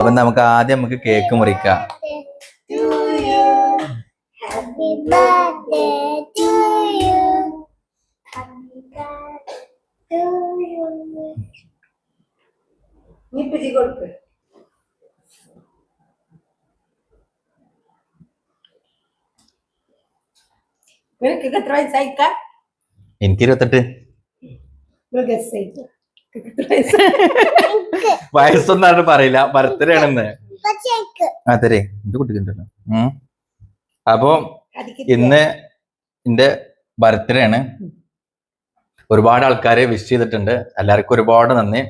അപ്പൊ നമുക്ക് ആദ്യം നമുക്ക് കേക്ക് മുറിക്കാം. എനിക്ക് 28. വയസ്സൊന്നും പറയില്ല, ബർത്ത്ഡേ ആണെന്ന്. അതെ എന്റെ കുട്ടിക്കുണ്ടല്ലോ. അപ്പൊ ഇന്ന് എന്റെ ബർത്ത്ഡേ ആണ്. ഒരുപാട് ആൾക്കാരെ വിഷ് ചെയ്തിട്ടുണ്ട്. എല്ലാവർക്കും ഒരുപാട് നന്ദി.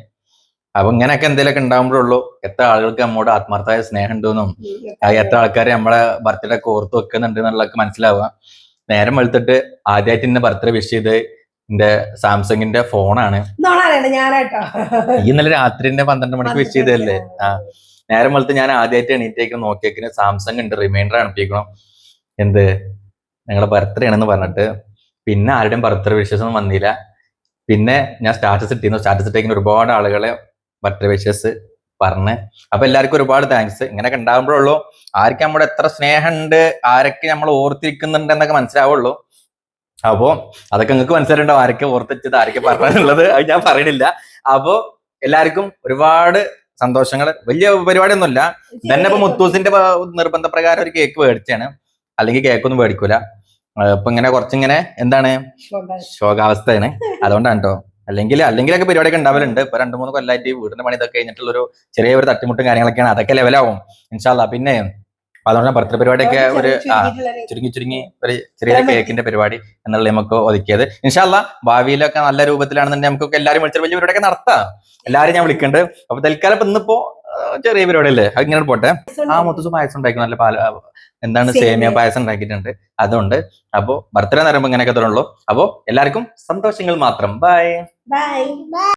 അപ്പൊ ഇങ്ങനെയൊക്കെ എന്തെങ്കിലുമൊക്കെ ഉണ്ടാകുമ്പോഴുള്ളൂ എത്ര ആളുകൾക്ക് നമ്മോട് ആത്മാർത്ഥമായ സ്നേഹം ഉണ്ടെന്നും എത്ര ആൾക്കാരെ നമ്മളെ ബർത്ത്ഡേ ഒക്കെ ഓർത്ത് വെക്കുന്നുണ്ട് എന്നുള്ളതൊക്കെ മനസ്സിലാവുക. നേരം വെളുത്തിട്ട് ആദ്യമായിട്ട് എന്നെ ബർത്ത്ഡേ വിഷ് ചെയ്ത് എന്റെ സാംസങ്ങിന്റെ ഫോണാണ്. ഇന്നലെ രാത്രി 12 മണിക്ക് വിഷ് ചെയ്തതല്ലേ. നേരം വെളുത്ത് ഞാൻ ആദ്യമായിട്ട് എണീറ്റേക്ക് നോക്കിയേക്കിന് സാംസങ് ഉണ്ട്, റിമൈൻഡർ അnuപ്പിക്കണം എന്ത് ഞങ്ങളുടെ ബർത്ത്ഡേ ആണെന്ന് പറഞ്ഞിട്ട്. പിന്നെ ആരുടെയും ബർത്ത്ഡേ വിഷസ് ഒന്നും വന്നില്ല. പിന്നെ ഞാൻ സ്റ്റാറ്റസ് ഇട്ടിരുന്നു. സ്റ്റാറ്റസ് ഇട്ടേക്കുന്ന ഒരുപാട് ആളുകളെ ബർത്ത്ഡേ വിഷസ് പറഞ്ഞ്. അപ്പൊ എല്ലാവർക്കും ഒരുപാട് താങ്ക്സ്. ഇങ്ങനെയൊക്കെ ഉണ്ടാകുമ്പോഴുള്ളൂ ആർക്ക് നമ്മുടെ എത്ര സ്നേഹമുണ്ട്, ആരൊക്കെ നമ്മൾ ഓർത്തിരിക്കുന്നുണ്ട് എന്നൊക്കെ മനസ്സിലാവുള്ളൂ. അപ്പോ അതൊക്കെ നിങ്ങൾക്ക് മനസ്സിലായിട്ടുണ്ടാവും, ആരൊക്കെ ഓർത്തിച്ചത് ആരൊക്കെ പറഞ്ഞിട്ടുള്ളത്. അത് ഞാൻ പറയണില്ല. അപ്പോ എല്ലാവർക്കും ഒരുപാട് സന്തോഷങ്ങൾ. വലിയ പരിപാടിയൊന്നുമില്ല. തന്നെ ഇപ്പൊ മുത്തൂസിന്റെ നിർബന്ധപ്രകാരം ഒരു കേക്ക് മേടിച്ചാണ്. അല്ലെങ്കിൽ കേക്കൊന്നും മേടിക്കൂല. ഇപ്പൊ ഇങ്ങനെ കുറച്ചിങ്ങനെ എന്താണ് ശോകാവസ്ഥയാണ്. അതുകൊണ്ടാണ് കേട്ടോ. അല്ലെങ്കിലൊക്കെ പരിപാടിയൊക്കെ ഉണ്ടാവലുണ്ട്. ഇപ്പൊ 2-3 കൊല്ലമായിട്ട് വീടിന്റെ പണി ഇതൊക്കെ കഴിഞ്ഞിട്ടുള്ളൊരു ചെറിയൊരു തട്ടിമുട്ടും കാര്യങ്ങളൊക്കെയാണ്. അതൊക്കെ ലെവലാവും ഇൻഷാ അല്ലാഹ്. പിന്നെ അതുകൊണ്ട് ബർത്ത്ഡേ പരിപാടിയൊക്കെ ഒരു ചുരുങ്ങി ഒരു ചെറിയ കേക്കിന്റെ പരിപാടി എന്നുള്ള നമുക്ക് ഒതുക്കിയത്. ഇൻഷാ അല്ലാഹ് ഭാവിയിലൊക്കെ നല്ല രൂപത്തിലാണെന്നുണ്ടെങ്കിൽ നമുക്കൊക്കെ എല്ലാവരും വിളിച്ച വലിയ പരിപാടിയൊക്കെ നടത്താം. എല്ലാവരും ഞാൻ വിളിക്കുന്നുണ്ട്. അപ്പൊ തൽക്കാലം ഇപ്പൊ ഇന്നിപ്പോ ചെറിയ പരിപാടി അല്ലേ, അത് ഇങ്ങനെ പോട്ടെ. മുത്തൂസ് പായസം ഉണ്ടാക്കി, നല്ല എന്താണ് സേമിയ പായസം ഉണ്ടാക്കിയിട്ടുണ്ട്. അതുകൊണ്ട് അപ്പോ ബർത്ത്ഡേ എന്ന് പറയുമ്പോൾ ഇങ്ങനെയൊക്കെ തുടങ്ങുള്ളൂ. അപ്പോ എല്ലാവർക്കും സന്തോഷങ്ങൾ മാത്രം. ബൈ.